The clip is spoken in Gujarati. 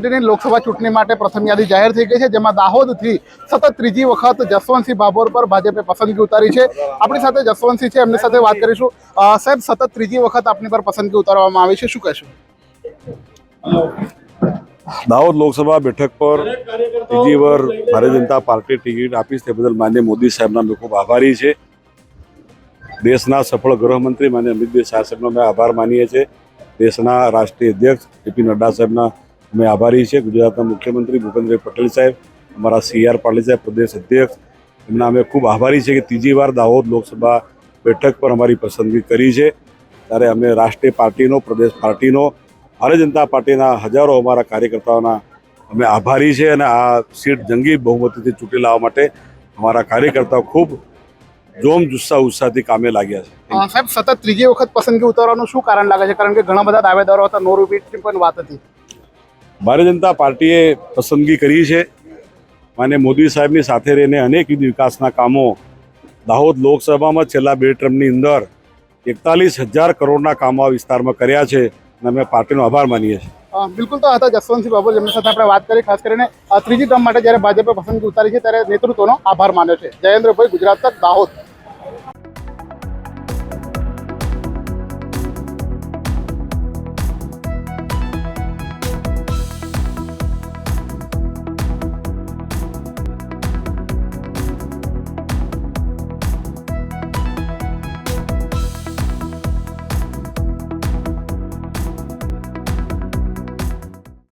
લોકસભા ચૂંટણી માટે પ્રથમ યાદી જાહેર થઈ ગઈ છે, જેમાં દાહોદથી સતત ત્રીજી વખત જસવંતસિંહ ભાભોર પર ભાજપે પસંદગી ઉતારી છે। આપણી સાથે જસવંતસિંહ છે, એમની સાથે વાત કરીશું। સાહેબ, સતત ત્રીજી વખત આપની પર પસંદગી ઉતારવામાં આવી છે, શું કહેશો? દાહોદ લોકસભા બેઠક પર ત્રીજી વાર ભારતીય જનતા પાર્ટી ટિકિટ આપી તે બદલ માન્ય મોદી સાહેબના અમે ખૂબ આભારી છે। દેશના સફળ ગૃહમંત્રી માન્ય અમિતભાઈ શાહ સાહેબનો અમે આભાર માનીએ છીએ। દેશના રાષ્ટ્રીય અધ્યક્ષ જેપી નડ્ડા સાહેબના અમે આભારી છે। ગુજરાતના મુખ્યમંત્રી ભૂપેન્દ્રભાઈ પટેલ સાહેબ, અમારા CR પાટીલ સાહેબ પ્રદેશ અધ્યક્ષ, એમના અમે ખૂબ આભારી છે કે ત્રીજી વાર દાહોદ લોકસભા બેઠક પર અમારી પસંદગી કરી છે। ત્યારે અમે રાષ્ટ્રીય પાર્ટીનો, પ્રદેશ પાર્ટીનો, ભારતીય જનતા પાર્ટીના હજારો અમારા કાર્યકર્તાઓના અમે આભારી છે અને આ સીટ જંગી બહુમતીથી ચૂંટી લાવવા માટે અમારા કાર્યકર્તાઓ ખૂબ જોમ જુસ્સા ઉત્સાહથી કામે લાગ્યા છે। સાહેબ, સતત ત્રીજી વખત પસંદગી ઉતારવાનું શું કારણ લાગે છે? કારણ કે ઘણા બધા દાવેદારો હતા, નો રિપીટની પણ વાત હતી। ભારતીય જનતા પાર્ટીએ પસંદગી કરી છે। માન્ય મોદી સાહેબની સાથે રહીને અનેકવિધ વિકાસના કામો દાહોદ લોકસભામાં છેલ્લા 2 ટર્મની અંદર 41,000 કરોડના કામો આ વિસ્તારમાં કર્યા છે અને અમે પાર્ટીનો આભાર માનીએ છીએ। બિલકુલ, તો હતા જસવંતસિંહ ભાભોર, જેમની સાથે આપણે વાત કરી। ખાસ કરીને ત્રીજી ટર્મ માટે જ્યારે ભાજપે પસંદગી ઉતારી છે ત્યારે નેતૃત્વનો આભાર માન્યો છે। જયેન્દ્રભાઈ, ગુજરાત તક, દાહોદ।